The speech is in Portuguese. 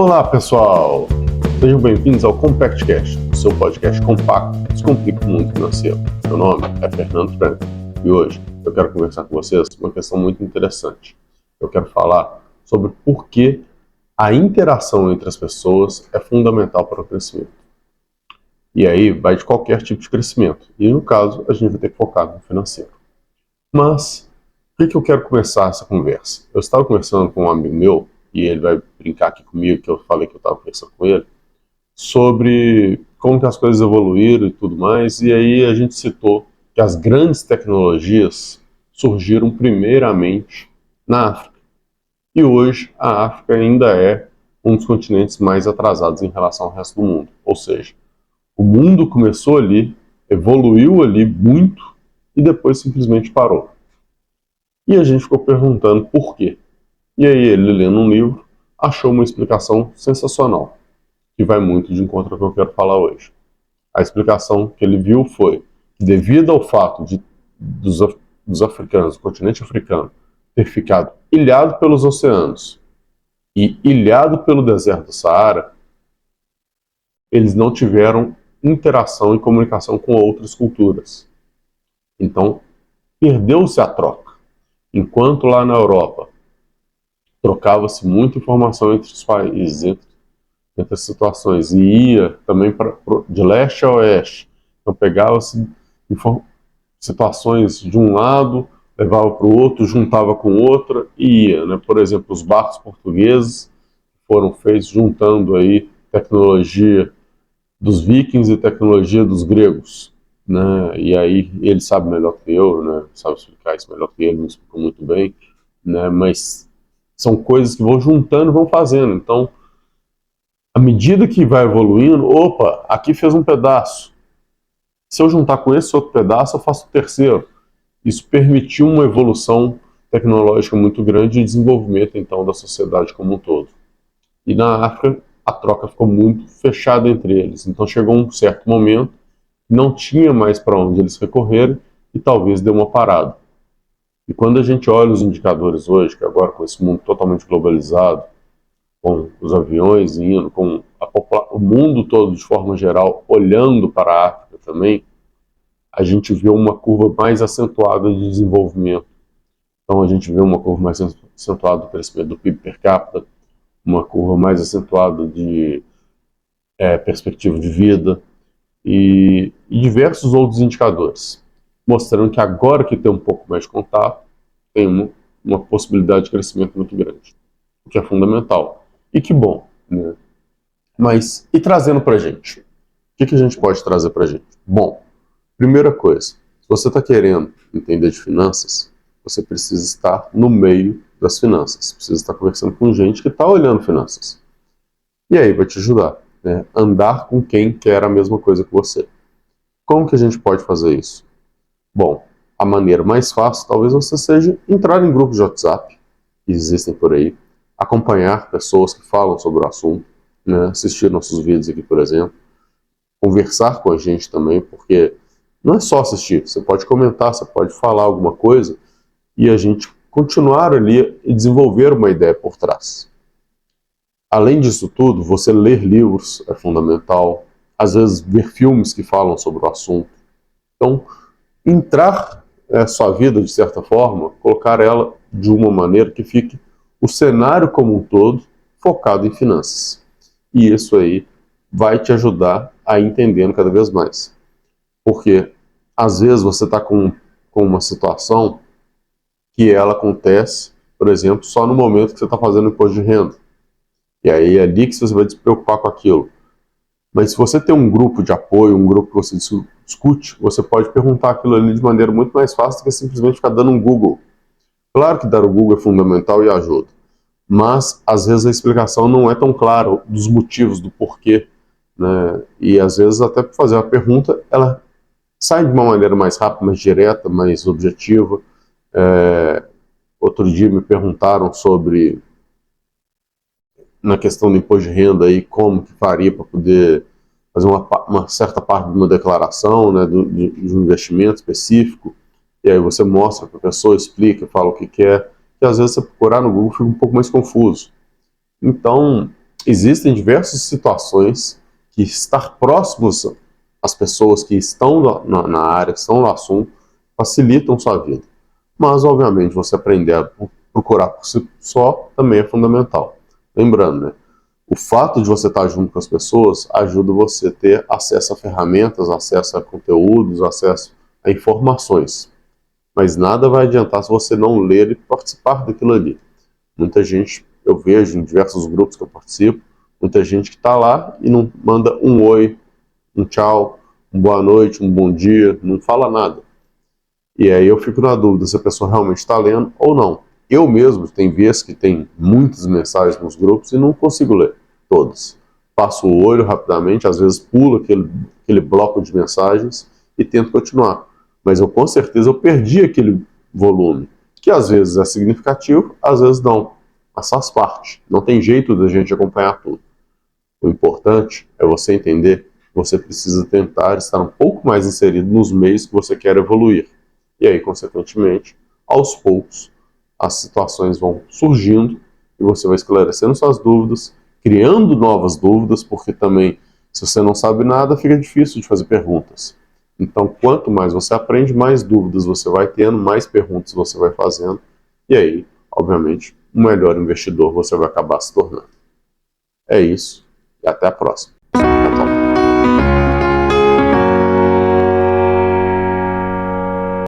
Olá pessoal, sejam bem-vindos ao CompactCast, o seu podcast compacto que descomplica o mundo financeiro. Meu nome é Fernando Franco e hoje eu quero conversar com vocês uma questão muito interessante. Eu quero falar sobre por que a interação entre as pessoas é fundamental para o crescimento. E aí vai de qualquer tipo de crescimento, e no caso a gente vai ter que focar no financeiro. Mas, por que eu quero começar essa conversa? Eu estava conversando com um amigo meu, e ele vai brincar aqui comigo, que eu falei que eu estava conversando com ele, sobre como que as coisas evoluíram e tudo mais, e aí a gente citou que as grandes tecnologias surgiram primeiramente na África. E hoje a África ainda é um dos continentes mais atrasados em relação ao resto do mundo. Ou seja, o mundo começou ali, evoluiu ali muito e depois simplesmente parou. E a gente ficou perguntando por quê. E aí ele, lendo um livro, achou uma explicação sensacional, que vai muito de encontro ao que eu quero falar hoje. A explicação que ele viu foi que, devido ao fato dos africanos, do continente africano, ter ficado ilhado pelos oceanos e ilhado pelo deserto do Saara, eles não tiveram interação e comunicação com outras culturas. Então, perdeu-se a troca. Enquanto lá na Europa trocava-se muita informação entre os países, entre as situações, e ia também de leste a oeste. Então pegava-se situações de um lado, levava para o outro, juntava com outra e ia. Né? Por exemplo, os barcos portugueses foram feitos juntando aí tecnologia dos vikings e tecnologia dos gregos. Né? E aí ele sabe melhor que eu, né? Sabe explicar isso melhor que ele, me explicou muito bem, né? Mas são coisas que vão juntando e vão fazendo. Então, à medida que vai evoluindo, opa, aqui fez um pedaço. Se eu juntar com esse outro pedaço, eu faço o terceiro. Isso permitiu uma evolução tecnológica muito grande e desenvolvimento, então, da sociedade como um todo. E na África, a troca ficou muito fechada entre eles. Então, chegou um certo momento, não tinha mais para onde eles recorrerem e talvez deu uma parada. E quando a gente olha os indicadores hoje, que agora com esse mundo totalmente globalizado, com os aviões indo, com o mundo todo de forma geral olhando para a África também, a gente vê uma curva mais acentuada de desenvolvimento. Então a gente vê uma curva mais acentuada do crescimento do PIB per capita, uma curva mais acentuada de perspectiva de vida e diversos outros indicadores, mostrando que agora que tem um pouco mais de contato, tem uma possibilidade de crescimento muito grande, o que é fundamental. E que bom, né? Mas, e trazendo pra gente? O que a gente pode trazer pra gente? Bom, primeira coisa, se você está querendo entender de finanças, você precisa estar no meio das finanças, precisa estar conversando com gente que está olhando finanças. E aí vai te ajudar, né? Andar com quem quer a mesma coisa que você. Como que a gente pode fazer isso? Bom, a maneira mais fácil talvez você seja entrar em grupos de WhatsApp, que existem por aí, acompanhar pessoas que falam sobre o assunto, né? Assistir nossos vídeos aqui, por exemplo, conversar com a gente também, porque não é só assistir, você pode comentar, você pode falar alguma coisa e a gente continuar ali e desenvolver uma ideia por trás. Além disso tudo, você ler livros é fundamental, às vezes ver filmes que falam sobre o assunto. Então, entrar a sua vida, de certa forma, colocar ela de uma maneira que fique o cenário como um todo focado em finanças. E isso aí vai te ajudar a ir entendendo cada vez mais. Porque, às vezes, você está com uma situação que ela acontece, por exemplo, só no momento que você está fazendo imposto de renda. E aí é ali que você vai se preocupar com aquilo. Mas se você tem um grupo de apoio, um grupo que você discute, você pode perguntar aquilo ali de maneira muito mais fácil do que simplesmente ficar dando um Google. Claro que dar o Google é fundamental e ajuda, mas às vezes a explicação não é tão clara dos motivos, do porquê, né? E às vezes até para fazer a pergunta, ela sai de uma maneira mais rápida, mais direta, mais objetiva. Outro dia me perguntaram sobre, na questão do imposto de renda, aí, como que faria para poder fazer uma certa parte de uma declaração, né, de um investimento específico, e aí você mostra para a pessoa, explica, fala o que quer, e às vezes você procurar no Google fica um pouco mais confuso. Então, existem diversas situações que estar próximos às pessoas que estão na área, que estão no assunto, facilitam sua vida. Mas, obviamente, você aprender a procurar por si só também é fundamental. Lembrando, né? O fato de você estar junto com as pessoas ajuda você a ter acesso a ferramentas, acesso a conteúdos, acesso a informações. Mas nada vai adiantar se você não ler e participar daquilo ali. Muita gente, eu vejo em diversos grupos que eu participo, muita gente que está lá e não manda um oi, um tchau, uma boa noite, um bom dia, não fala nada. E aí eu fico na dúvida se a pessoa realmente está lendo ou não. Eu mesmo, tem vezes que tem muitas mensagens nos grupos e não consigo ler todas. Passo o olho rapidamente, às vezes pulo aquele bloco de mensagens e tento continuar. Mas eu com certeza eu perdi aquele volume, que às vezes é significativo, às vezes não. Mas faz parte. Não tem jeito da gente acompanhar tudo. O importante é você entender que você precisa tentar estar um pouco mais inserido nos meios que você quer evoluir. E aí, consequentemente, aos poucos, as situações vão surgindo e você vai esclarecendo suas dúvidas, criando novas dúvidas, porque também, se você não sabe nada, fica difícil de fazer perguntas. Então, quanto mais você aprende, mais dúvidas você vai tendo, mais perguntas você vai fazendo, e aí, obviamente, um melhor investidor você vai acabar se tornando. É isso, e até a próxima.